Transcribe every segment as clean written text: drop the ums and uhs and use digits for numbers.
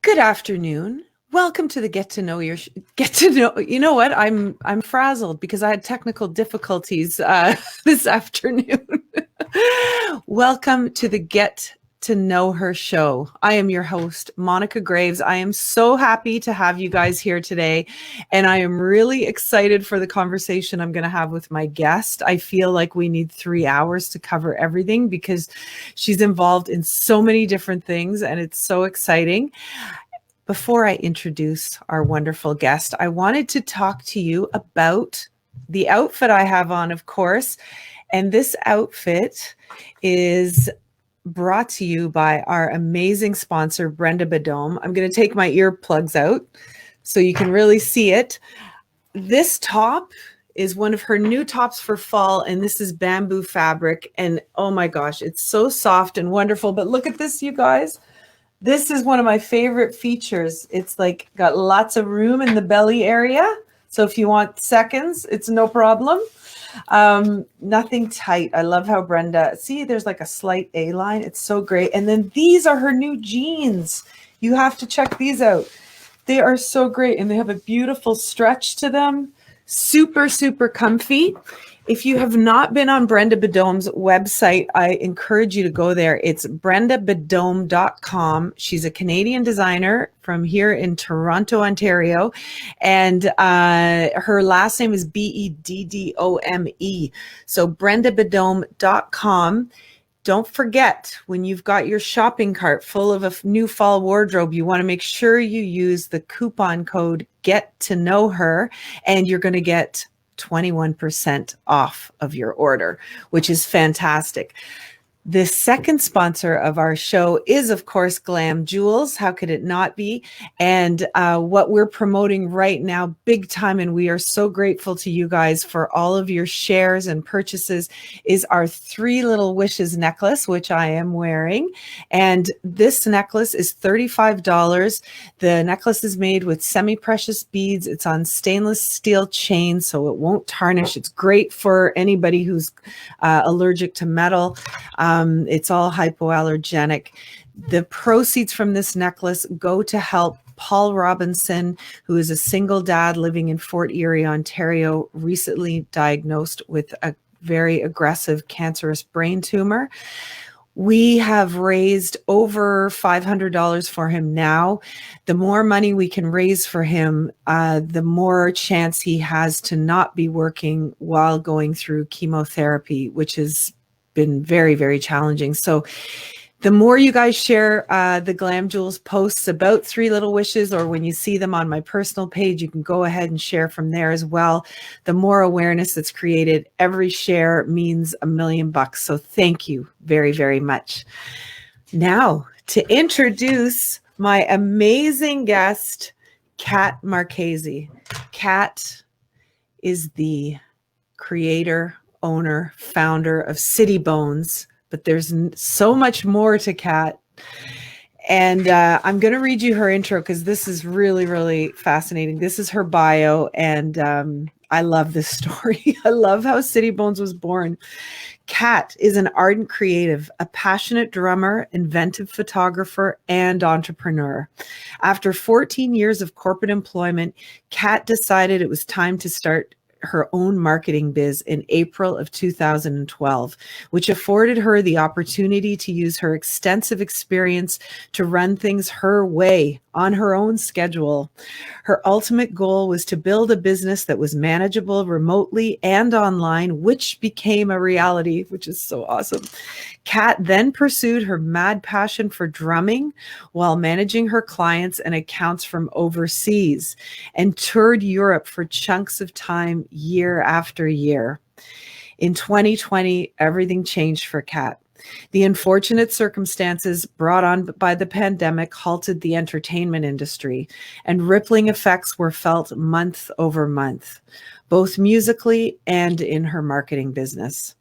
Good afternoon. Welcome to the get to know. You know what? I'm frazzled because I had technical difficulties this afternoon. Welcome to the Get to Know Her show. I am your host, Monica Graves. I am so happy to have you guys here today, and I am really excited for the conversation I'm going to have with my guest. I feel like we need 3 hours to cover everything because she's involved in so many different things, and it's so exciting. Before I introduce our wonderful guest, I wanted to talk to you about the outfit I have on, of course. And this outfit is brought to you by our amazing sponsor, Brenda Badome. I'm going to take my earplugs out so you can really see it. This top is one of her new tops for fall, and this is bamboo fabric. And oh my gosh, it's so soft and wonderful. But look at this, you guys. This is one of my favorite features. It's like got lots of room in the belly area. So if you want seconds, it's no problem. Nothing tight. I love how Brenda, see, there's like a slight A-line. It's so great. And then these are her new jeans. You have to check these out. They are so great. And they have a beautiful stretch to them. Super, super comfy. If you have not been on Brenda Badome's website, I encourage you to go there. It's brendabadome.com. She's a Canadian designer from here in Toronto, Ontario. And her last name is Beddome. So brendabadome.com. Don't forget, when you've got your shopping cart full of a new fall wardrobe, you want to make sure you use the coupon code Get to Know Her, and you're going to get 21% off of your order, which is fantastic. The second sponsor of our show is, of course, Glam Jewels. How could it not be? And what we're promoting right now, big time, and we are so grateful to you guys for all of your shares and purchases, is our 3 Little Wishes necklace, which I am wearing. And this necklace is $35. The necklace is made with semi-precious beads. It's on stainless steel chain, so it won't tarnish. It's great for anybody who's allergic to metal. It's all hypoallergenic. The proceeds from this necklace go to help Paul Robinson, who is a single dad living in Fort Erie, Ontario, recently diagnosed with a very aggressive cancerous brain tumor. We have raised over $500 for him now. The more money we can raise for him, the more chance he has to not be working while going through chemotherapy, which has been very, very challenging. So the more you guys share the Glam Jewels posts about 3 Little Wishes, or when you see them on my personal page, you can go ahead and share from there as well. The more awareness that's created, every share means $1 million. So thank you very, very much. Now to introduce my amazing guest, Cat Marchese. Cat is the creator, owner, founder of Citybonez, but there's so much more to Cat. And I'm going to read you her intro because this is really, really fascinating. This is her bio, and I love this story. I love how Citybonez was born. Cat is an ardent creative, a passionate drummer, inventive photographer, and entrepreneur. After 14 years of corporate employment, Cat decided it was time to start her own marketing biz in April of 2012, which afforded her the opportunity to use her extensive experience to run things her way on her own schedule. Her ultimate goal was to build a business that was manageable remotely and online, which became a reality, which is so awesome. Cat then pursued her mad passion for drumming while managing her clients and accounts from overseas, and toured Europe for chunks of time year after year. In 2020, everything changed for Cat. The unfortunate circumstances brought on by the pandemic halted the entertainment industry, and rippling effects were felt month over month, both musically and in her marketing business.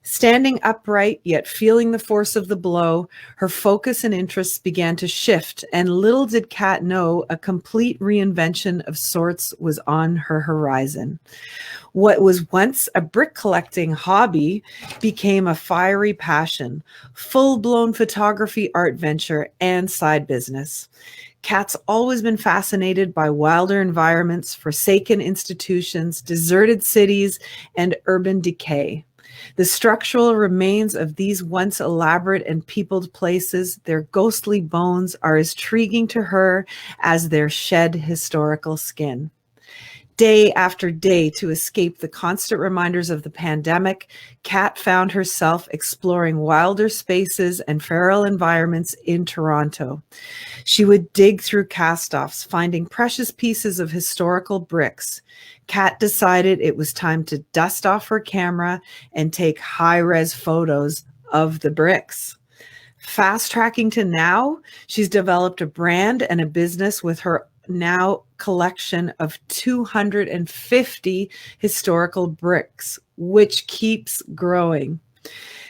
Standing upright, yet feeling the force of the blow, her focus and interests began to shift, and little did Cat know a complete reinvention of sorts was on her horizon. What was once a brick collecting hobby became a fiery passion, full-blown photography art venture, and side business. Cat's always been fascinated by wilder environments, forsaken institutions, deserted cities, and urban decay. The structural remains of these once elaborate and peopled places, their ghostly bones, are as intriguing to her as their shed historical skin. Day after day, to escape the constant reminders of the pandemic, Cat found herself exploring wilder spaces and feral environments in Toronto. She would dig through cast-offs, finding precious pieces of historical bricks. Cat decided it was time to dust off her camera and take high-res photos of the bricks. Fast tracking to now, she's developed a brand and a business with her now collection of 250 historical bricks, which keeps growing.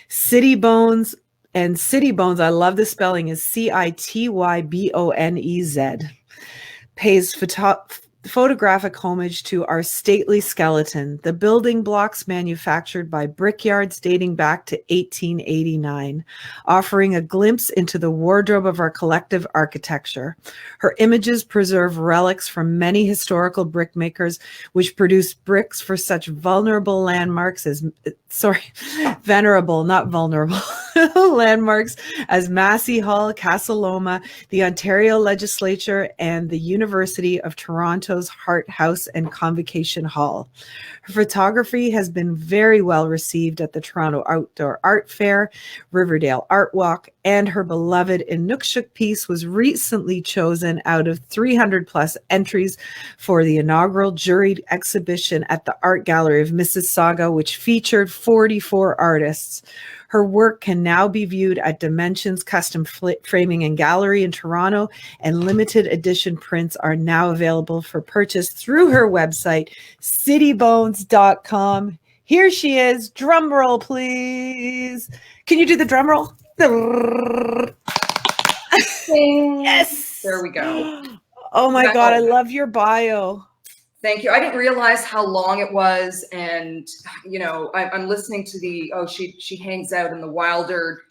Citybonez, and Citybonez, I love the spelling, is Citybonez, pays photographic homage to our stately skeleton, the building blocks manufactured by brickyards dating back to 1889, offering a glimpse into the wardrobe of our collective architecture. Her images preserve relics from many historical brickmakers, which produced bricks for such vulnerable landmarks as, venerable, not vulnerable, landmarks as Massey Hall, Casa Loma, the Ontario Legislature, and the University of Toronto's Hart House and Convocation Hall. Her photography has been very well received at the Toronto Outdoor Art Fair, Riverdale Art Walk, and her beloved Inukshuk piece was recently chosen out of 300 plus entries for the inaugural juried exhibition at the Art Gallery of Mississauga, which featured 44 artists. Her work can now be viewed at Dimensions Custom Framing and Gallery in Toronto, and limited edition prints are now available for purchase through her website, citybonez.com. Here she is. Drum roll, please. Can you do the drum roll? Yes. There we go. Oh my God, I love your bio. Thank you. I didn't realize how long it was, and you know, I'm listening to she hangs out in the wilder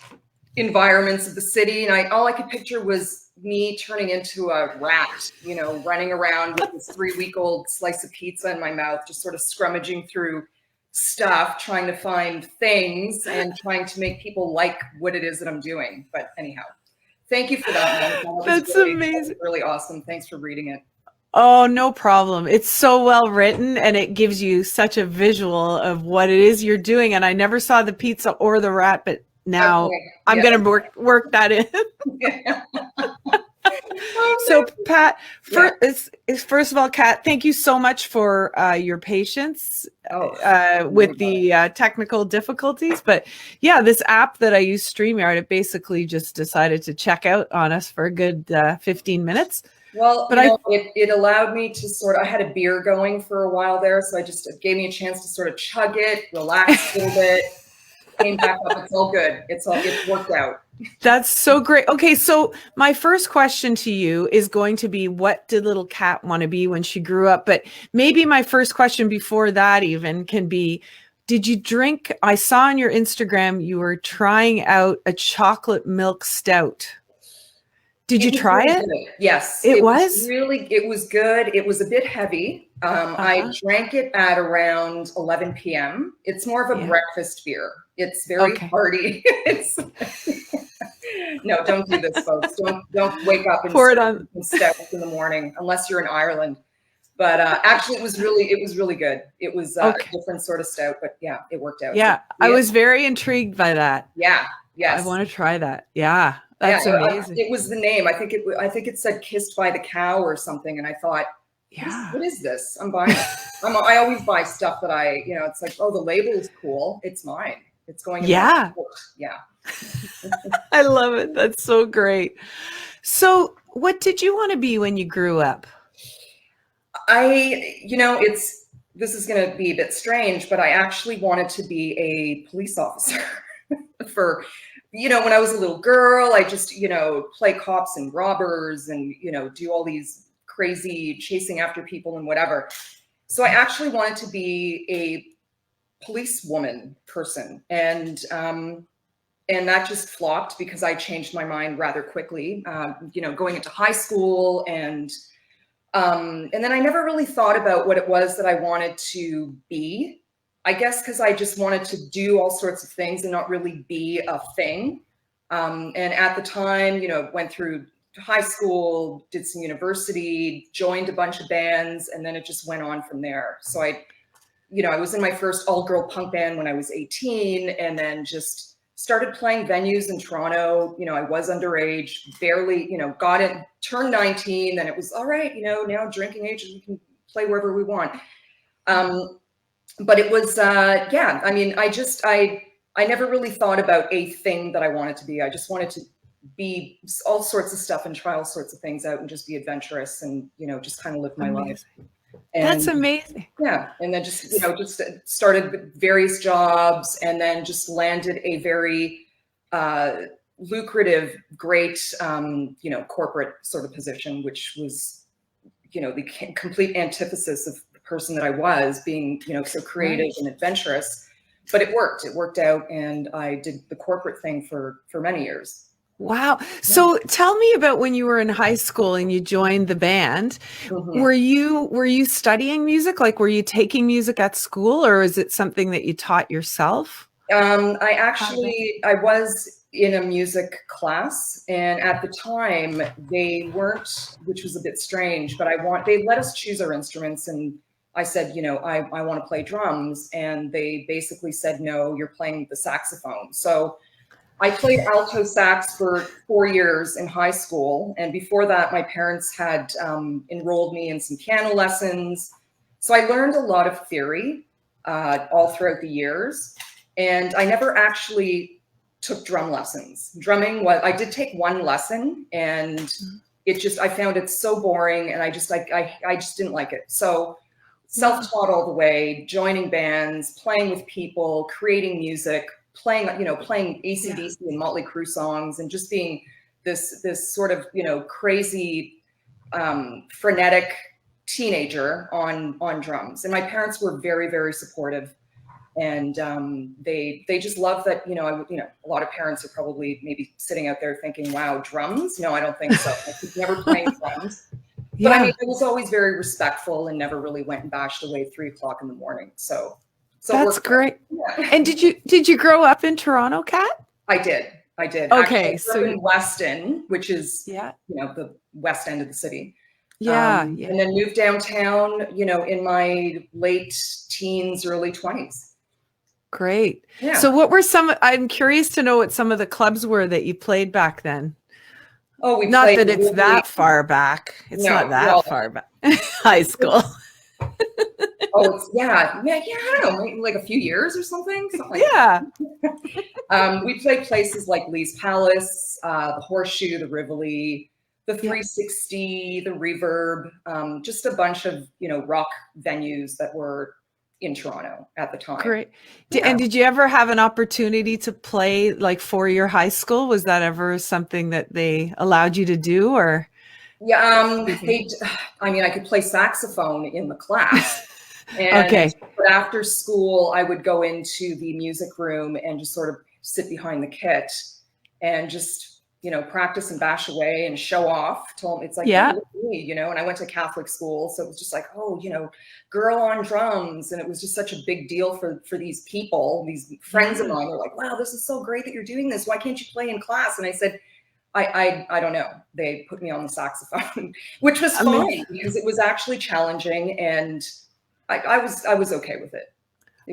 environments of the city, and all I could picture was me turning into a rat, you know, running around with this 3-week-old slice of pizza in my mouth, just sort of scrummaging through stuff, trying to find things and trying to make people like what it is that I'm doing. But anyhow, thank you for that. That's amazing. Really awesome. Thanks for reading it. Oh, no problem. It's so well written, and it gives you such a visual of what it is you're doing. And I never saw the pizza or the rat, but now I'm going to work that in. So, first of all, Cat, thank you so much for your patience with the technical difficulties. But yeah, this app that I use, StreamYard, it basically just decided to check out on us for a good 15 minutes. Well, but it allowed me to I had a beer going for a while there, so it gave me a chance to sort of chug it, relax a little bit, came back up. It's all good. It's worked out. That's so great. Okay, so my first question to you is going to be, what did little Cat want to be when she grew up? But maybe my first question before that even can be, did you drink? I saw on your Instagram you were trying out a chocolate milk stout. Did you try it? Yes. It was good. It was a bit heavy. I drank it at around 11 p.m. It's more of a breakfast beer. It's very hearty. No, don't do this, folks. Don't wake up and pour it on stout in the morning unless you're in Ireland. But actually, it was really good. It was a different sort of stout, but yeah, it worked out. Yeah, I was very intrigued by that. Yeah, yes. I want to try that. Yeah. That's amazing. It was the name. I think it said "Kissed by the Cow" or something, and I thought, what is this? I'm buying it. I always buy stuff that it's like, oh, the label is cool. It's mine. It's going. Yeah. I love it. That's so great. So, what did you want to be when you grew up? This is going to be a bit strange, but I actually wanted to be a police officer when I was a little girl. I just, play cops and robbers and, do all these crazy chasing after people and whatever. So I actually wanted to be a policewoman person. And and that just flopped because I changed my mind rather quickly, going into high school. And then I never really thought about what it was that I wanted to be. I guess because I just wanted to do all sorts of things and not really be a thing. And at the time, went through high school, did some university, joined a bunch of bands, and then it just went on from there. So I was in my first all-girl punk band when I was 18, and then just started playing venues in Toronto. I was underage, barely, got it, turned 19, then it was all right, now drinking age, we can play wherever we want. But it was, I never really thought about a thing that I wanted to be. I just wanted to be all sorts of stuff and try all sorts of things out and just be adventurous and, just kind of live my life. And that's amazing. Yeah. And then just started various jobs and then just landed a very lucrative, great, corporate sort of position, which was, the complete antithesis of the person that I was, being, so creative and adventurous. But it worked. It worked out. And I did the corporate thing for many years. Wow. So tell me about when you were in high school and you joined the band. Mm-hmm. Were you studying music? Like, were you taking music at school, or is it something that you taught yourself? I was in a music class, and at the time they weren't, which was a bit strange, but they let us choose our instruments, and I said, I want to play drums, and they basically said, no, you're playing the saxophone. So I played alto sax for 4 years in high school. And before that, my parents had enrolled me in some piano lessons. So I learned a lot of theory all throughout the years. And I never actually took drum lessons. I did take one lesson, and I found it so boring, and I just didn't like it. So self-taught all the way, joining bands, playing with people, creating music, playing AC/DC and Motley Crue songs, and just being this sort of, crazy, frenetic teenager on drums. And my parents were very, very supportive. And they just love that, a lot of parents are probably maybe sitting out there thinking, wow, drums? No, I don't think so. I was never playing drums. But I was always very respectful and never really went and bashed away 3 o'clock in the morning. So that's great. Yeah. And did you grow up in Toronto, Kat? I did. Okay. Actually, I grew up in Weston, which is, the west end of the city. And then moved downtown, in my late teens, early 20s. Great. Yeah. So I'm curious to know what some of the clubs were that you played back then. Oh, not that it's that far back. It's not that far back. High school. Oh, I don't know, like a few years or something. We played places like Lee's Palace, the Horseshoe, the Rivoli, the 360, the Reverb, just a bunch of, rock venues that were in Toronto at the time. Great. And did you ever have an opportunity to play like for your high school? Was that ever something that they allowed you to do, or? Yeah, I could play saxophone in the class. And but after school, I would go into the music room and just sort of sit behind the kit and just, practice and bash away and show off. It's like, hey, look at me, and I went to Catholic school. So it was just like, oh, girl on drums. And it was just such a big deal for these people, these friends of mine. They're like, wow, this is so great that you're doing this. Why can't you play in class? And I said, I don't know. They put me on the saxophone, which was fine because it was actually challenging, and I was okay with it.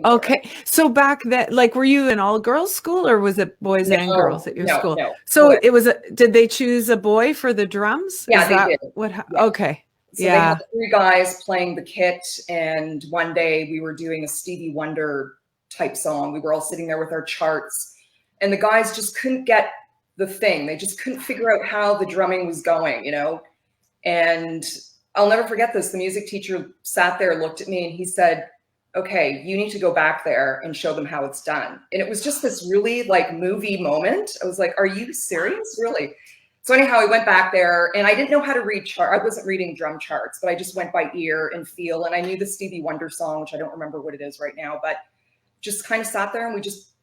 Okay. So back then, like, were you in all girls school, or was it boys and girls at your school? No. So it was, did they choose a boy for the drums? Yeah, they did. Okay. So they had 3 guys playing the kit, and one day we were doing a Stevie Wonder type song. We were all sitting there with our charts, and the guys just couldn't get the thing. They just couldn't figure out how the drumming was going, and I'll never forget this. The music teacher sat there, looked at me, and he said, okay, you need to go back there and show them how it's done. And it was just this really like movie moment. I was like, are you serious? Really? So anyhow, I went back there, and I didn't know how to read I wasn't reading drum charts, but I just went by ear and feel. And I knew the Stevie Wonder song, which I don't remember what it is right now, but just kind of sat there and we just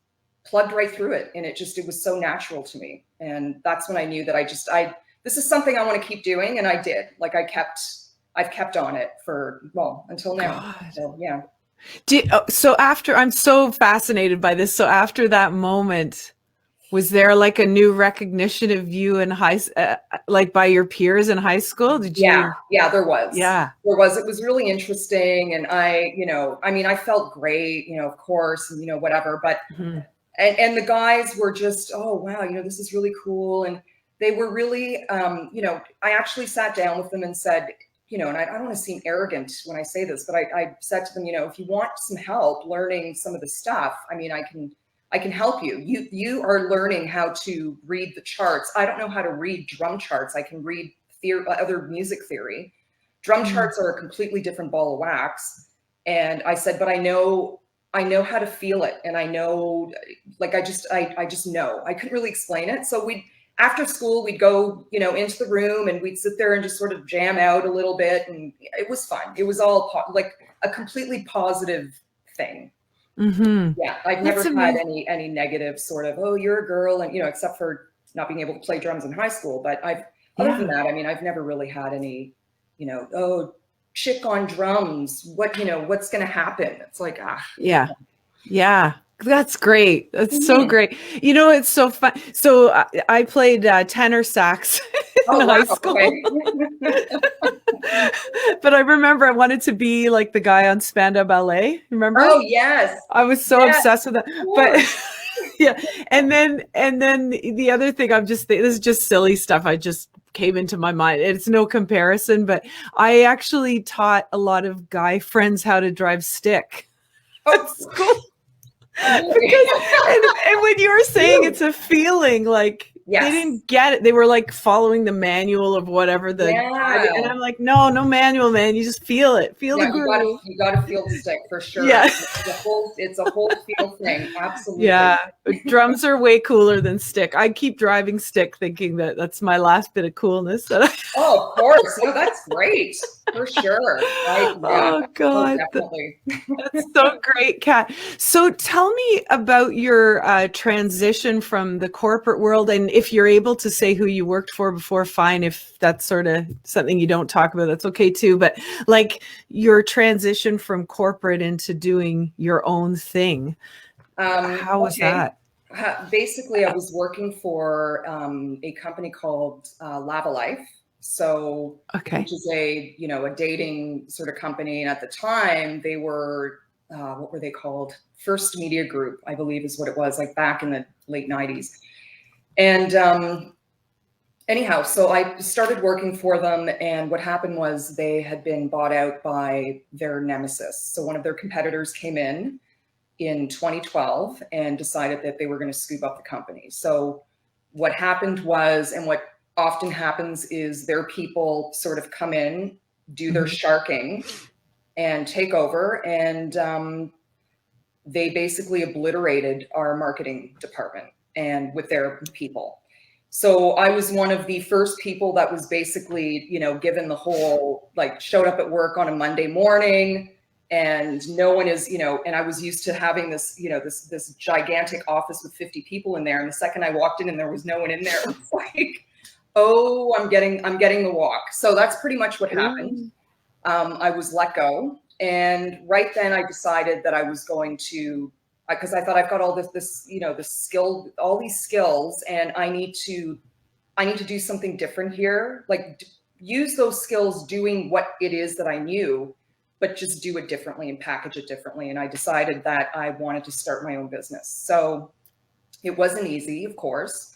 plugged right through it. And it was so natural to me. And that's when I knew that this is something I want to keep doing. And I did. Like I've kept on it until now. God. So yeah. I'm so fascinated by this. So after that moment, was there like a new recognition of you in like by your peers in high school? Yeah, there was. Yeah. There was. It was really interesting. And I felt great, of course, and, whatever. But, and the guys were just, oh, wow, this is really cool. And they were really, I actually sat down with them and said, and I don't want to seem arrogant when I say this, but I said to them, if you want some help learning some of the stuff, I can help you. You are learning how to read the charts. I don't know how to read drum charts. I can read other music theory. Drum charts are a completely different ball of wax. And I said, but I know how to feel it. And I know, like, I just know. I couldn't really explain it. So after school, we'd go, into the room and we'd sit there and just sort of jam out a little bit. And it was fun. It was all like a completely positive thing. Yeah, I've never had any negative sort of, oh, you're a girl, and except for not being able to play drums in high school. But other than that, I've never really had any, oh, chick on drums. What's going to happen? It's like, yeah. That's great. That's so great. It's so fun. So I played tenor sax in high school. Okay. But I remember I wanted to be like the guy on Spandau Ballet. Remember? Oh, yes. I was so obsessed with that. But yeah. And then the other thing, this is just silly stuff. I just came into my mind. It's no comparison, but I actually taught a lot of guy friends how to drive stick at school. And when you were saying it's a feeling, like they didn't get it. They were like following the manual of whatever and I'm like, no manual, man. You just feel it. Feel the groove. You got to feel the stick for sure. Yeah. It's a whole feel thing. Absolutely. Yeah. Drums are way cooler than stick. I keep driving stick thinking that that's my last bit of coolness. Oh, of course. No, that's great. For sure. Oh, God. Definitely. That's so great, Cat. So tell me about your transition from the corporate world. And if you're able to say who you worked for before, fine. If that's sort of something you don't talk about, that's okay too. But like your transition from corporate into doing your own thing. How was that? Basically, I was working for a company called Lava Life. So, which is a dating sort of company. And at the time they were, what were they called? First Media Group, I believe is what it was, like back in the late 90s. And anyhow, so I started working for them. And what happened was they had been bought out by their nemesis. So one of their competitors came in 2012 and decided that they were going to scoop up the company. So what happened was, and what often happens is their people sort of come in, do their sharking and take over. And they basically obliterated our marketing department and with their people. So I was one of the first people that was basically, given the whole, like showed up at work on a Monday morning and no one is, and I was used to having this, this gigantic office with 50 people in there. And the second I walked in and there was no one in there, it was like, oh, I'm getting the walk. So that's pretty much what happened. I was let go. And right then I decided that I was going to, because I thought I've got all this, all these skills, and I need to do something different here. Like use those skills doing what it is that I knew, but just do it differently and package it differently. And I decided that I wanted to start my own business. So it wasn't easy, of course.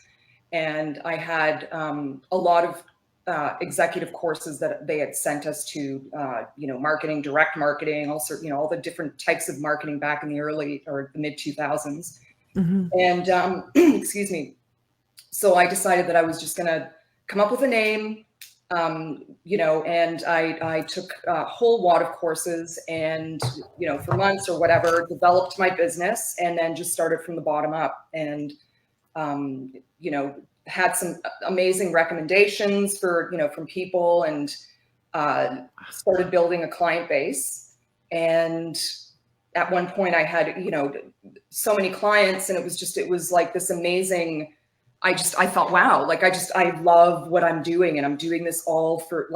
And I had a lot of executive courses that they had sent us to, marketing, direct marketing, also, all the different types of marketing back in the early or the mid 2000s. And excuse me. So I decided that I was just going to come up with a name, and I took a whole lot of courses and, for months or whatever, developed my business and then just started from the bottom up and, had some amazing recommendations for, from people and started building a client base. And at one point I had, so many clients, and it was like this amazing. I thought, wow, like I love what I'm doing, and I'm doing this all for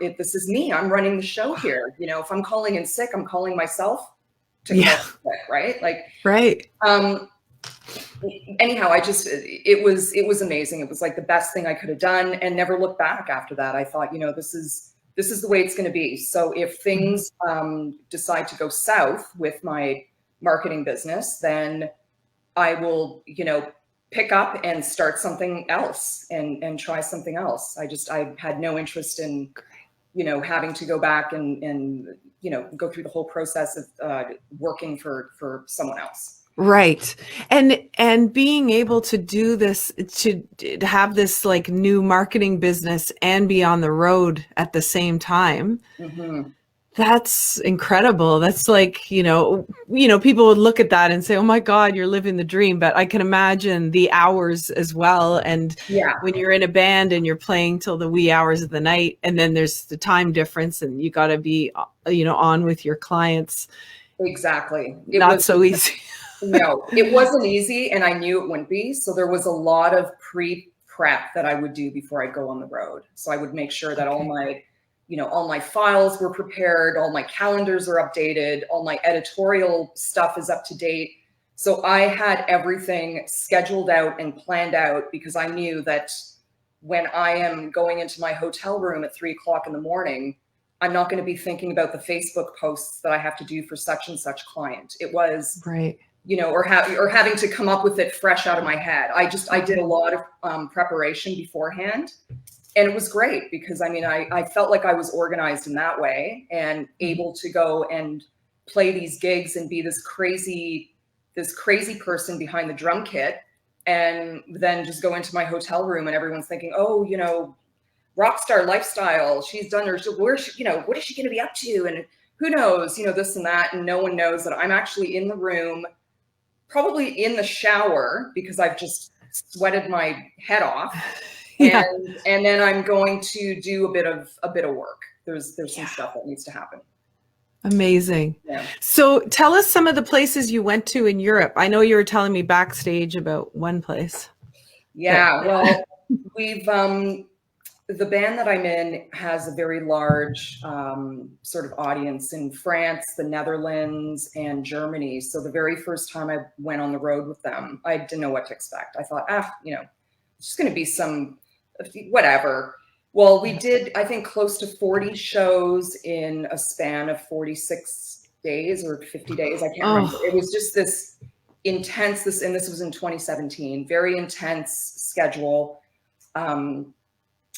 it. This is me. I'm running the show here. You know, if I'm calling in sick, I'm calling myself to call in sick, right? Like, right. Anyhow, it was amazing. It was like the best thing I could have done, and never looked back after that. I thought, you know, this is the way it's going to be. So if things decide to go south with my marketing business, then I will, you know, pick up and start something else and try something else. I had no interest in, you know, having to go back and you know, go through the whole process of working for someone else. Right. And being able to do this, to have this like new marketing business and be on the road at the same time. Mm-hmm. That's incredible. That's like, you know, people would look at that and say, oh my God, you're living the dream. But I can imagine the hours as well. And when you're in a band and you're playing till the wee hours of the night, and then there's the time difference, and you got to be, you know, on with your clients. Exactly. Not so easy. No, it wasn't easy, and I knew it wouldn't be. So there was a lot of prep that I would do before I go on the road. So I would make sure that all my files were prepared, all my calendars are updated, all my editorial stuff is up to date. So I had everything scheduled out and planned out, because I knew that when I am going into my hotel room at 3:00 in the morning, I'm not going to be thinking about the Facebook posts that I have to do for such and such client. It was right. You know, or having to come up with it fresh out of my head. I did a lot of preparation beforehand, and it was great, because I mean, I felt like I was organized in that way, and able to go and play these gigs and be this crazy person behind the drum kit, and then just go into my hotel room and everyone's thinking, oh, you know, rock star lifestyle, she's done her, you know, what is she going to be up to, and who knows, you know, this and that, and no one knows that I'm actually in the room, probably in the shower, because I've just sweated my head off. And then I'm going to do a bit of work. There's some stuff that needs to happen. Amazing. Yeah. So tell us some of the places you went to in Europe. I know you were telling me backstage about one place. Yeah, well, we've the band that I'm in has a very large sort of audience in France, the Netherlands, and Germany. So the very first time I went on the road with them, I didn't know what to expect. I thought, you know, it's just going to be some whatever. Well, we did, I think, close to 40 shows in a span of 46 days or 50 days. I can't remember. It was just this intense, and this was in 2017, very intense schedule.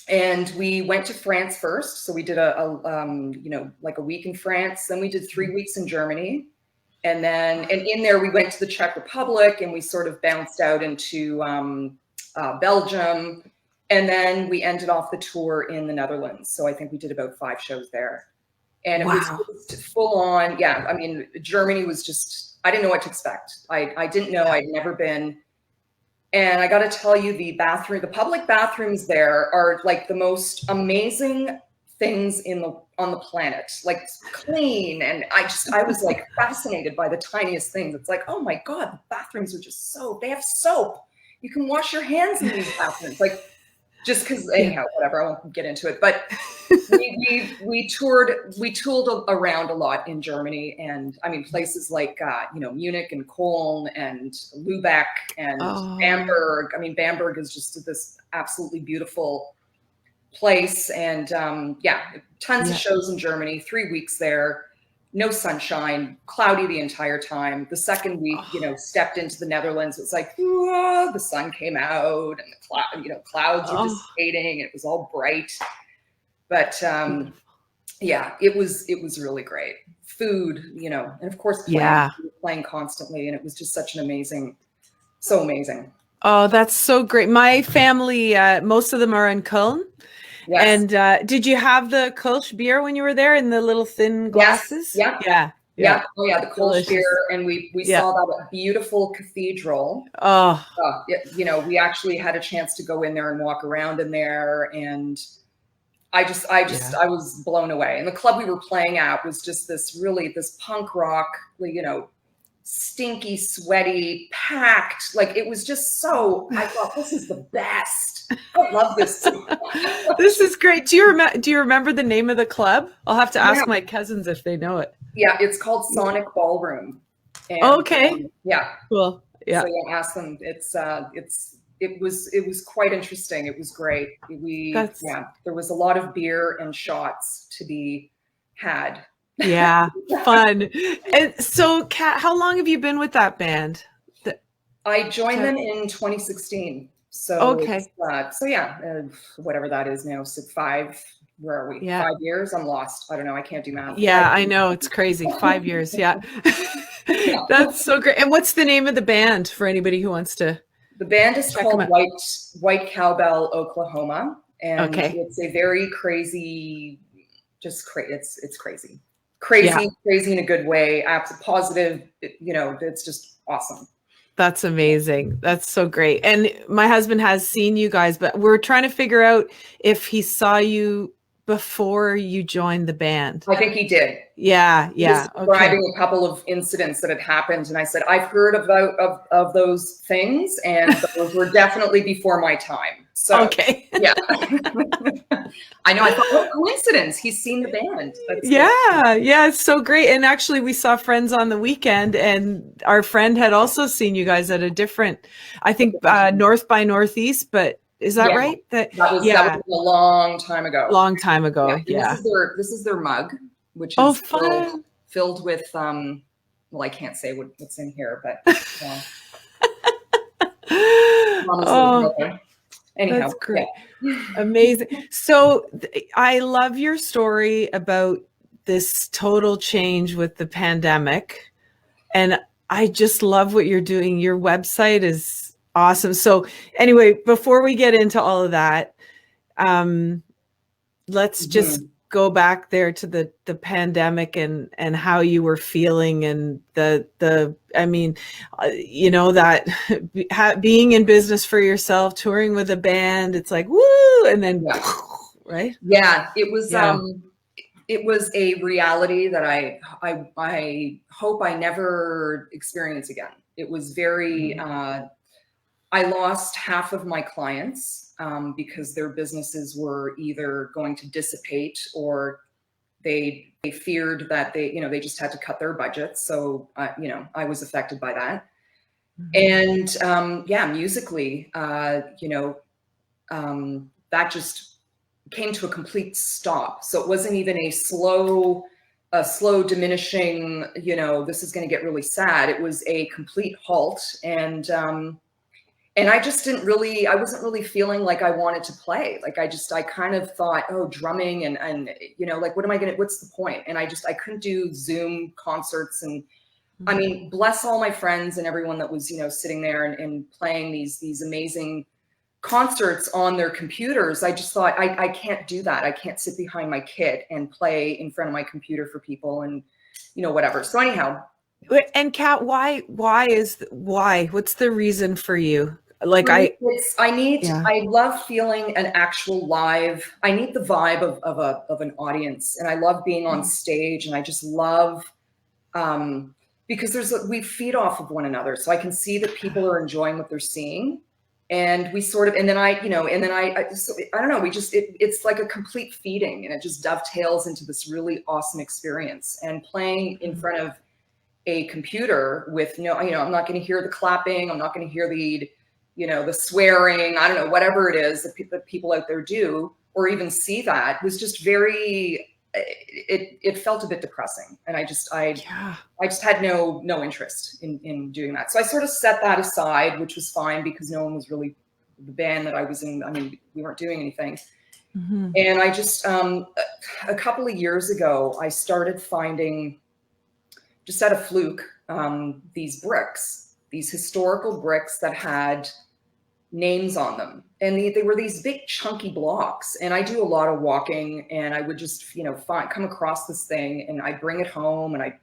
And we went to France first. So we did you know, like a week in France. Then we did 3 weeks in Germany. And then, and in there, we went to the Czech Republic, and we sort of bounced out into Belgium. And then we ended off the tour in the Netherlands. So I think we did about 5 shows there. And it was just full on. Yeah. I mean, Germany was just, I didn't know what to expect. I didn't know. I'd never been. And I got to tell you, the public bathrooms there are like the most amazing things on the planet, like clean. And I was like fascinated by the tiniest things. It's like, oh my God, the bathrooms are just they have soap. You can wash your hands in these bathrooms. Like, just because, anyhow, whatever, I won't get into it. But we toured around a lot in Germany, and I mean places like you know, Munich and Cologne and Lübeck and Bamberg. I mean, Bamberg is just this absolutely beautiful place, and tons of shows in Germany. 3 weeks there, no sunshine, cloudy the entire time. The second week, you know, stepped into the Netherlands. It was like, the sun came out, and the clouds were dissipating, and it was all bright. But yeah, it was really great. Food, you know, and of course, playing constantly, and it was just such an so amazing. Oh, that's so great. My family, most of them are in Köln. Yes. And did you have the Kölsch beer when you were there in the little thin glasses? Yes. Yeah. Oh yeah, the Kölsch beer, and we saw that beautiful cathedral. You know, we actually had a chance to go in there and walk around in there, and I was blown away. And the club we were playing at was just this punk rock, you know, stinky, sweaty, packed. Like it was just so, I thought this is the best. I love this so much. This is great. Do you remember the name of the club? I'll have to ask my cousins if they know it. Yeah, it's called Sonic Ballroom. And, okay. Yeah. Cool. Yeah. So yeah, ask them. It was quite interesting. It was great. There was a lot of beer and shots to be had. Yeah, fun. And so, Kat, how long have you been with that band? I joined them in 2016. So okay. Whatever that is now. So where are we? Yeah. 5 years? I'm lost. I don't know. I can't do math. Yeah, I know. It's crazy. 5 years. Yeah. That's so great. And what's the name of the band for anybody who wants to? The band is called White Cowbell, Oklahoma. And it's a very crazy, it's crazy. Crazy in a good way. Positive, it's just awesome. That's amazing. That's so great. And my husband has seen you guys, but we're trying to figure out if he saw you before you joined the band. I think he did. Yeah. He was describing a couple of incidents that had happened. And I said, I've heard of those things, and those were definitely before my time. So, yeah. I know. I thought, what coincidence. He's seen the band. That's yeah. It's so great. And actually, we saw Friends on the weekend, and our friend had also seen you guys at a different, I think, North by Northeast, but is that right? That was a long time ago. Yeah. This is their mug, which is filled with well, I can't say what's in here, but anyhow, that's great. Amazing. So I love your story about this total change with the pandemic, and I just love what you're doing. Your website is awesome. So anyway, before we get into all of that, let's just go back there to the pandemic and how you were feeling, and being in business for yourself, touring with a band, it's like, woo, and then right? Yeah, it was it was a reality that I hope I never experience again. It was very I lost half of my clients because their businesses were either going to dissipate, or they feared that they just had to cut their budgets. So, I was affected by that. And musically, that just came to a complete stop. So it wasn't even a slow diminishing, this is going to get really sad. It was a complete halt. And I just I wasn't really feeling like I wanted to play. Like I kind of thought, oh, drumming and like, what's the point? And I couldn't do Zoom concerts. And I mean, bless all my friends and everyone that was, sitting there and playing these amazing concerts on their computers. I just thought, I can't do that. I can't sit behind my kit and play in front of my computer for people and, whatever. So anyhow. And Kat, why? What's the reason for you? Like I love feeling an actual live. I need the vibe of an audience, and I love being on stage, and I just love because we feed off of one another, so I can see that people are enjoying what they're seeing, and we sort of, and then I don't know, it's like a complete feeding, and it just dovetails into this really awesome experience. And playing in front of a computer with I'm not going to hear the clapping, I'm not going to hear the swearing, I don't know, whatever it is that people out there do, or even see, that was just very, it felt a bit depressing. And I just had no interest in doing that. So I sort of set that aside, which was fine because no one was really, the band that I was in, I mean, we weren't doing anything. And I just, a couple of years ago, I started finding, just out of fluke, these historical bricks that had names on them. And they were these big chunky blocks. And I do a lot of walking, and I would just, come across this thing, and I bring it home, and I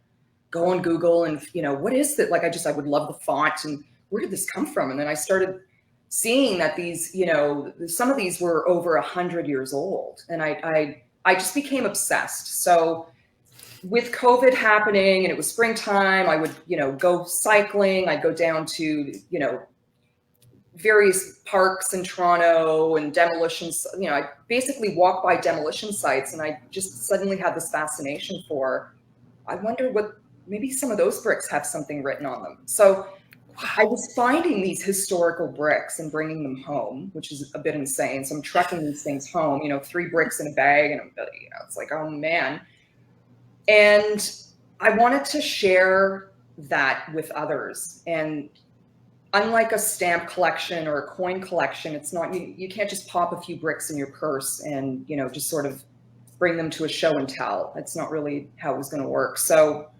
go on Google, and, what is it? Like, I would love the font, and where did this come from? And then I started seeing that these, some of these were over 100 years old. And I just became obsessed. So with COVID happening and it was springtime, I would, go cycling. I'd go down to, various parks in Toronto and demolitions. I basically walk by demolition sites, and I just suddenly had this fascination for, I wonder what, maybe some of those bricks have something written on them. So I was finding these historical bricks and bringing them home, which is a bit insane. So I'm trucking these things home, 3 bricks in a bag, and it's like, oh man. And I wanted to share that with others. And unlike a stamp collection or a coin collection, it's not, you can't just pop a few bricks in your purse and, just sort of bring them to a show and tell. That's not really how it was going to work. So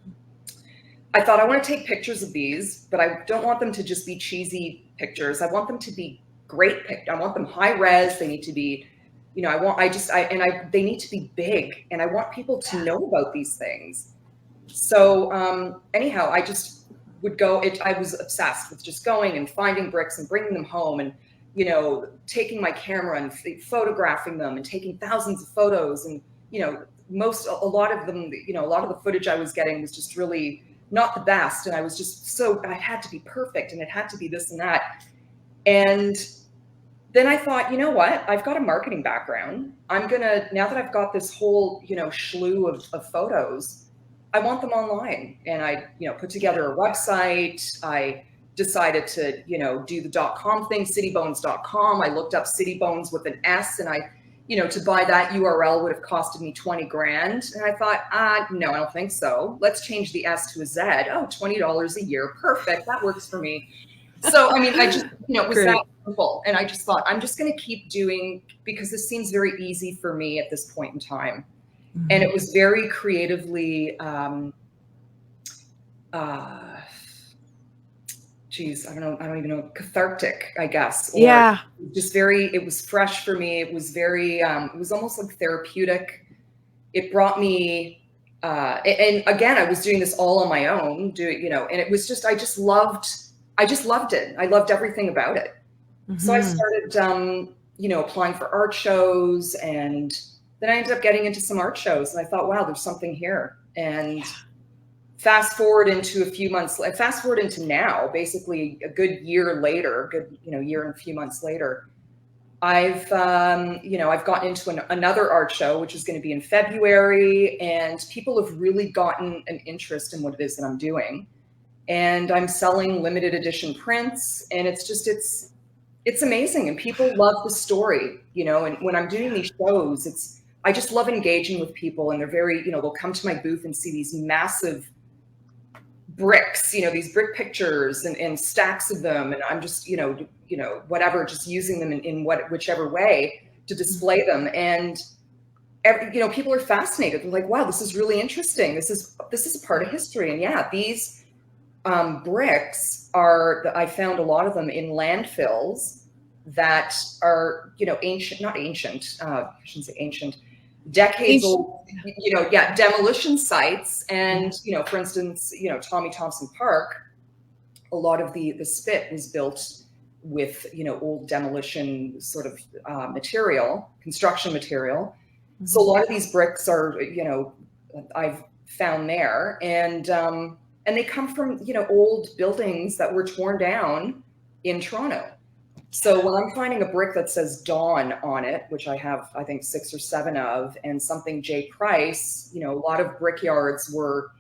I thought, I want to take pictures of these, but I don't want them to just be cheesy pictures. I want them to be great. I want them high res. They need to be, they need to be big, and I want people to know about these things. So anyhow, I just would go. I was obsessed with just going and finding bricks and bringing them home, and taking my camera and photographing them and taking thousands of photos. And a lot of them, a lot of the footage I was getting was just really not the best, and I was just I had to be perfect, and it had to be this and that. And then I thought, you know what? I've got a marketing background. Now that I've got this whole, slew of photos, I want them online. And I, put together a website. I decided to, do the .com thing, citybonez.com. I looked up Citybonez with an S, and I, to buy that URL would have costed me 20 grand. And I thought, no, I don't think so. Let's change the S to a Z. Oh, $20 a year. Perfect. That works for me. So, I mean, I just, it was Great. That simple. And I just thought, I'm just going to keep doing, because this seems very easy for me at this point in time. Mm-hmm. And it was very creatively, geez, I don't even know, cathartic, I guess. Or yeah. Just it was fresh for me. It was very, it was almost like therapeutic. It brought me, and again, I was doing this all on my own, and it was just, I just loved it. I loved everything about it. Mm-hmm. So I started, applying for art shows, and then I ended up getting into some art shows, and I thought, wow, there's something here. And fast forward into now, basically a good year later, year and a few months later, I've gotten into another art show, which is going to be in February, and people have really gotten an interest in what it is that I'm doing. And I'm selling limited edition prints, and it's amazing. And people love the story, and when I'm doing these shows, I just love engaging with people, and they're very, they'll come to my booth and see these massive bricks, these brick pictures and stacks of them. And I'm just, whatever, just using them in whichever way to display them. And people are fascinated. They're like, wow, this is really interesting. This is a part of history. And yeah, these bricks I found a lot of them in landfills that are, I shouldn't say ancient, decades old, demolition sites. And, for instance, Tommy Thompson Park, a lot of the spit was built with, old demolition sort of construction material. Mm-hmm. So a lot of these bricks are, I've found there. And they come from, old buildings that were torn down in Toronto. So when I'm finding a brick that says Dawn on it, which I have, I think, 6 or 7 of, and something J. Price, a lot of brickyards were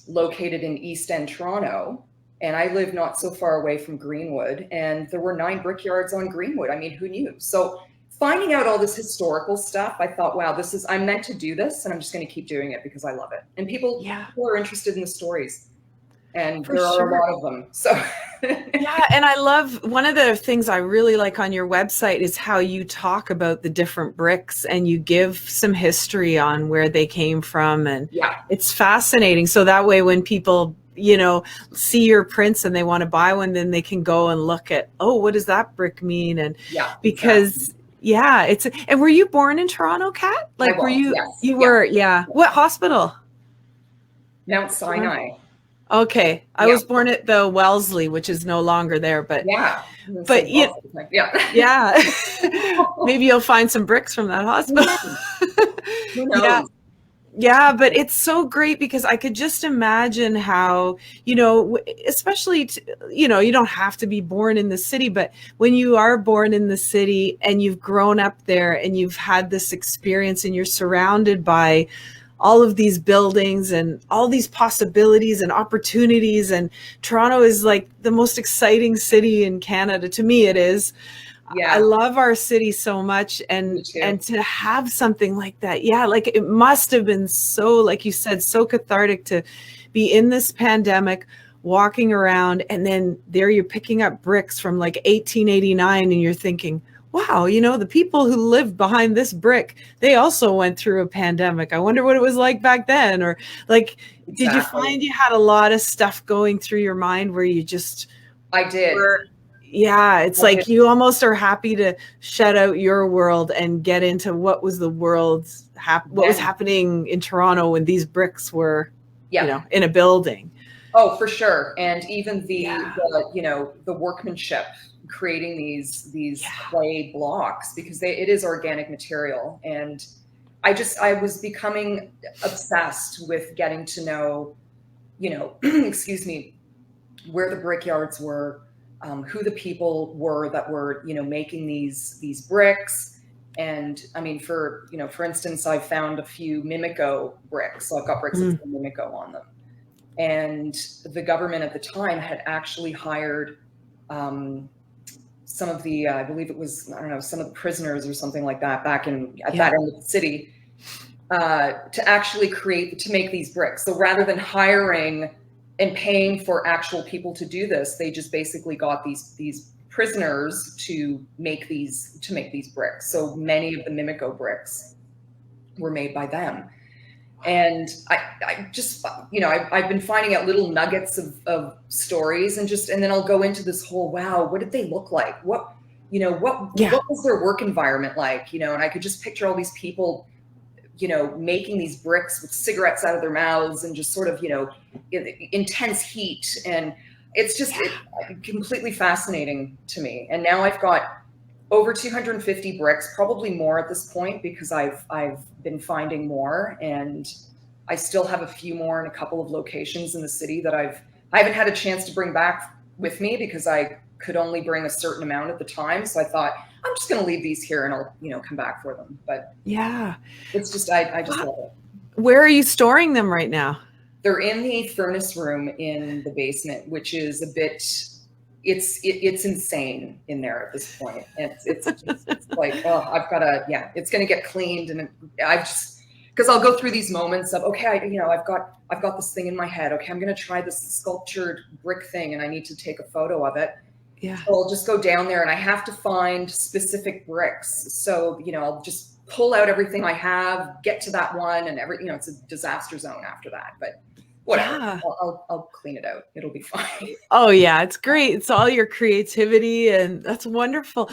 located in East End Toronto. And I live not so far away from Greenwood, and there were 9 brickyards on Greenwood. I mean, who knew? So finding out all this historical stuff, I thought, wow, I'm meant to do this, and I'm just going to keep doing it because I love it. And people are interested in the stories, and there are a lot of them. So yeah, and I love, one of the things I really like on your website is how you talk about the different bricks, and you give some history on where they came from, and it's fascinating. So that way, when people see your prints and they want to buy one, then they can go and look at, oh, what does that brick mean? And because and were you born in Toronto, Kat? Like, were you? Yes. You were, What hospital? Mount Sinai. Okay, I was born at the Wellesley, which is no longer there, but maybe you'll find some bricks from that hospital. Who knows? Yeah, but it's so great because I could just imagine how, especially, you don't have to be born in the city, but when you are born in the city and you've grown up there and you've had this experience and you're surrounded by all of these buildings and all these possibilities and opportunities, and Toronto is like the most exciting city in Canada. To me, it is. I Yeah, love our city so much, me and too. to have something like that, yeah, like it must have been so, like you said, so cathartic to be in this pandemic, walking around, and then there you're picking up bricks from like 1889, and you're thinking, wow, the people who lived behind this brick, they also went through a pandemic. I wonder what it was like back then. Or like, did you Exactly. find you had a lot of stuff going through your mind where you just I did. were, yeah, it's I did. like you almost are happy to shut out your world and get into what was the world's what was Then, happening in Toronto when these bricks were, yeah. in a building. Oh, for sure. And even Yeah. the workmanship, creating these Yeah. clay blocks, because it is organic material. And I was becoming obsessed with getting to know, excuse me, where the brickyards were, who the people were that were, making these bricks. And I mean, for instance, I found a few Mimico bricks. So I've got bricks that Mm. say Mimico on them. And the government at the time had actually hired um, some of the, I believe it was, I don't know, some of the prisoners or something like that back at Yeah. that end of the city, to actually to make these bricks. So rather than hiring and paying for actual people to do this, they just basically got these prisoners to make these bricks. So many of the Mimico bricks were made by them. And I just, I've been finding out little nuggets of stories, and then I'll go into this whole, wow, what did they look like? Yeah. What was their work environment like? And I could just picture all these people, making these bricks with cigarettes out of their mouths and just sort of, intense heat. And it's just completely fascinating to me. And now I've got over 250 bricks, probably more at this point, because I've been finding more, and I still have a few more in a couple of locations in the city that I haven't had a chance to bring back with me because I could only bring a certain amount at the time. So I thought I'm just going to leave these here and I'll come back for them. But Yeah. it's just I just love it. Where are you storing them right now? They're in the furnace room in the basement, which is a bit, it's insane in there at this point. It's like, oh, I've got to, yeah, it's going to get cleaned. And I've just, because I'll go through these moments of, okay, I've got this thing in my head. Okay, I'm going to try this sculptured brick thing and I need to take a photo of it. Yeah. So I'll just go down there and I have to find specific bricks. So, I'll just pull out everything I have, get to that one, and it's a disaster zone after that. But whatever, Yeah. I'll clean it out. It'll be fine. Oh yeah, it's great. It's all your creativity, and that's wonderful.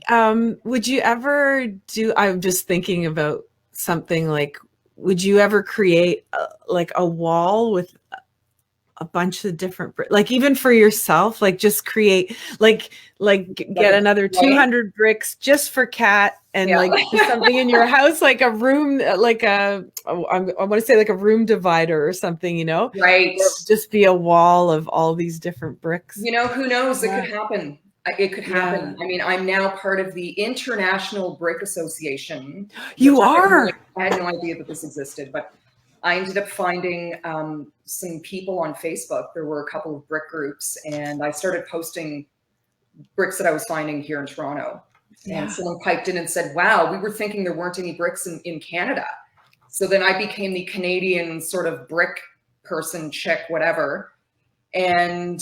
Would you ever do? I'm just thinking about something like, would you ever create like a wall with a bunch of different, like even for yourself, like just create, Like get a another display? 200 bricks just for Cat, and Yeah. like just something in your house, like a room, like I want to say like a room divider or something, Right. or just be a wall of all these different bricks. Who knows? It Yeah. could happen. It could Yeah. happen. I mean, I'm now part of the International Brick Association, which You are. I had no idea that this existed, but I ended up finding some people on Facebook. There were a couple of brick groups, and I started posting bricks that I was finding here in Toronto. And Yeah. someone piped in and said, wow, we were thinking there weren't any bricks in Canada. So then I became the Canadian sort of brick person, chick, whatever. And,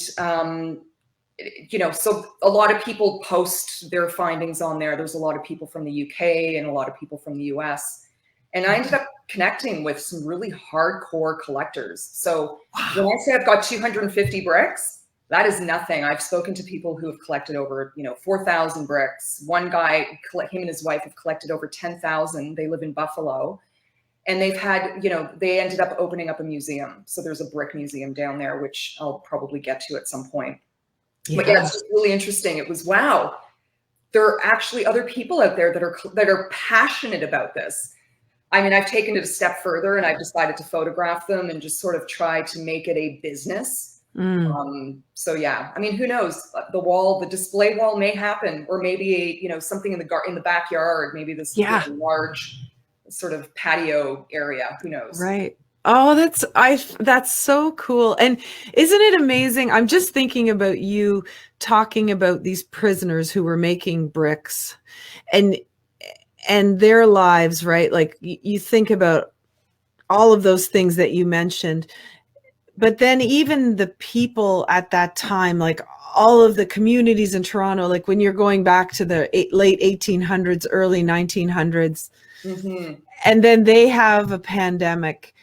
so a lot of people post their findings on there. There's a lot of people from the UK and a lot of people from the US. And I ended up connecting with some really hardcore collectors. So when I say I've got 250 bricks, that is nothing. I've spoken to people who have collected over, 4,000 bricks. One guy, him and his wife have collected over 10,000. They live in Buffalo. And they've had, they ended up opening up a museum. So there's a brick museum down there, which I'll probably get to at some point. But yeah, it's just really interesting. It was, wow, there are actually other people out there that are passionate about this. I mean, I've taken it a step further and I've decided to photograph them and just sort of try to make it a business. So yeah, I mean, who knows? The display wall may happen, or maybe something in the backyard, maybe this large sort of patio area. Who knows? Right. Oh, that's so cool. And isn't it amazing? I'm just thinking about you talking about these prisoners who were making bricks and their lives, right? Like you think about all of those things that you mentioned, but then even the people at that time, like all of the communities in Toronto, like when you're going back to the late 1800s, early 1900s, and then they have a pandemic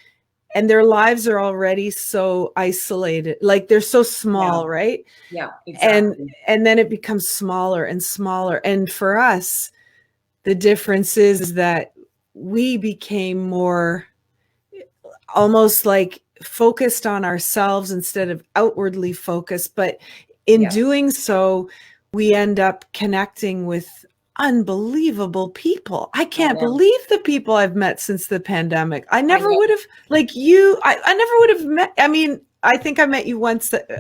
and their lives are already so isolated, like they're so small, right? Yeah, exactly. And then it becomes smaller and smaller. And for us, the difference is that we became more almost like focused on ourselves instead of outwardly focused. But in doing so, we end up connecting with unbelievable people. I can't believe the people I've met since the pandemic. I never would have, like you, I never would have met. I mean, I think I met you once at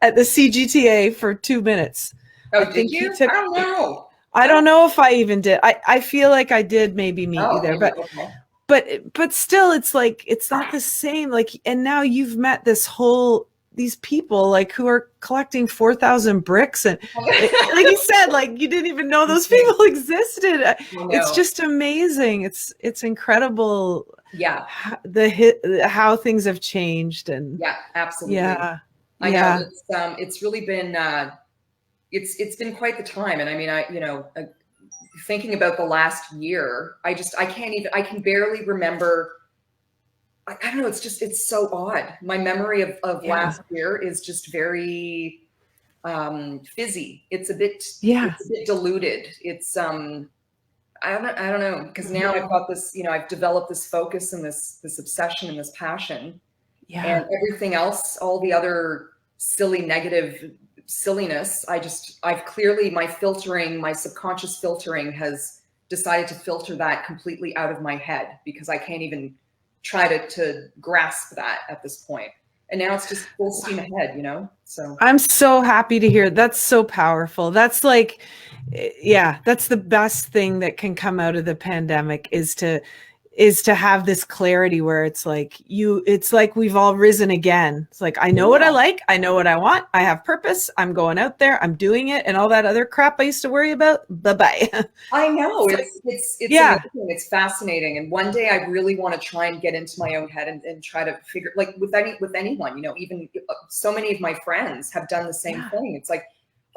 the CGTA for 2 minutes. Oh, did you? I don't know. I don't know if I even did. I feel like I did maybe meet you there, but still, it's like, it's not the same. Like, and now you've met these people like who are collecting 4,000 bricks. And like you said, like you didn't even know those people existed. It's just amazing. It's incredible. Yeah. How things have changed. And yeah, absolutely. Yeah. I know. It's really been, it's been quite the time. And I mean, thinking about the last year, I can barely remember. I don't know. It's so odd. My memory of last year is just very fizzy. It's a bit diluted. It's I don't know, because now I've got this, I've developed this focus and this obsession and this passion, and everything else, all the other silly negative silliness, I've clearly, my subconscious filtering has decided to filter that completely out of my head, because I can't even try to grasp that at this point. And now it's just full steam ahead, so I'm so happy to hear. That's so powerful. That's like, that's the best thing that can come out of the pandemic is to have this clarity where it's like we've all risen again. It's like, I know what I like. I know what I want. I have purpose. I'm going out there. I'm doing it. And all that other crap I used to worry about. Bye-bye. I know. It's amazing. It's fascinating. And one day I really want to try and get into my own head and try to figure, like with anyone, even so many of my friends have done the same thing. It's like,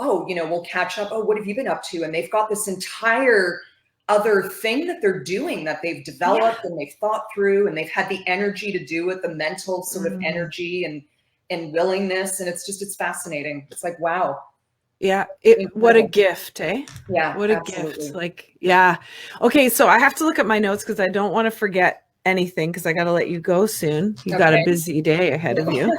oh, we'll catch up. Oh, what have you been up to? And they've got this entire other thing that they're doing that they've developed and they've thought through, and they've had the energy to do it, the mental sort of energy and willingness. And it's fascinating. It's like, wow. Yeah. What a gift, eh? Yeah. What a gift. Like, yeah. Okay. So I have to look at my notes because I don't want to forget anything, because I got to let you go soon. You've got a busy day ahead of you.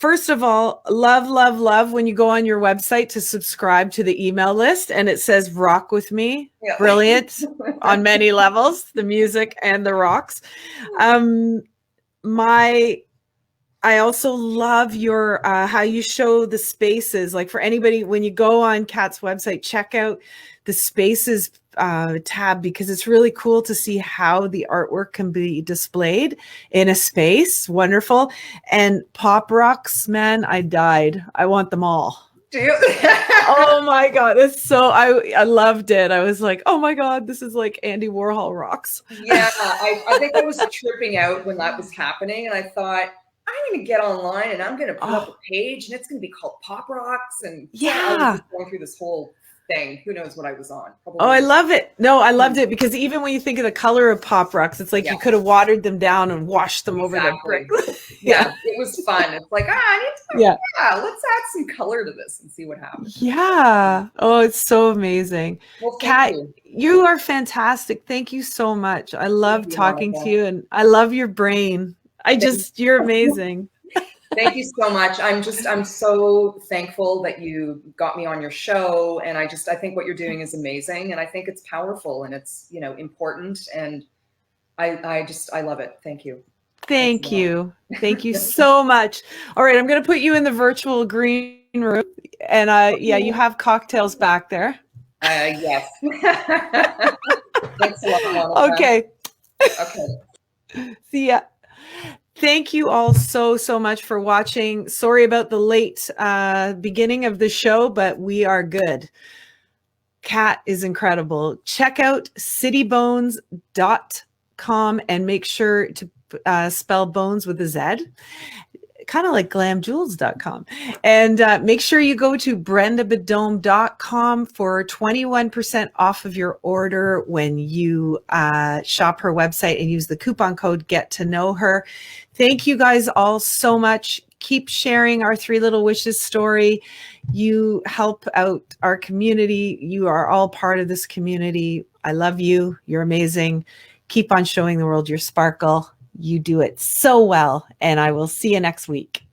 First of all, love when you go on your website to subscribe to the email list and it says rock with me. Brilliant on many levels, the music and the rocks. I also love your how you show the spaces. Like for anybody, when you go on Cat's website, check out the spaces tab, because it's really cool to see how the artwork can be displayed in a space. Wonderful. And pop rocks, man, I died. I want them all. Oh my God. I loved it. I was like, oh my God, this is like Andy Warhol rocks. Yeah. I think I was tripping out when that was happening. And I thought, I'm going to get online and I'm going to put up a page and it's going to be called Pop Rocks. And I was just going through this whole thing. Who knows what I was on? Probably. Oh, I love it. No, I loved it, because even when you think of the color of Pop Rocks, it's like you could have watered them down and washed them over the brick. Yeah, it was fun. It's like, let's add some color to this and see what happens. Yeah. Oh, it's so amazing. Well, Cat, you are fantastic. Thank you so much. I love talking to you, and I love your brain. You're amazing. Thank you so much. I'm so thankful that you got me on your show. And I think what you're doing is amazing. And I think it's powerful and it's, important. And I love it. Thank you. Thank you. Thank you so much. All right, I'm going to put you in the virtual green room. And yeah, you have cocktails back there. Yes. Thanks a lot, Monica. Okay. Okay. See ya. Thank you all so much for watching. Sorry about the late beginning of the show, but we are good. Cat is incredible. Check out citybonez.com and make sure to spell bones with a Z. Kind of like glamjewels.com. And make sure you go to brendabadome.com for 21% off of your order when you shop her website and use the coupon code Get to Know Her. Thank you guys all so much. Keep sharing our Three Little Wishes story. You help out our community. You are all part of this community. I love you. You're amazing. Keep on showing the world your sparkle. You do it so well, and I will see you next week.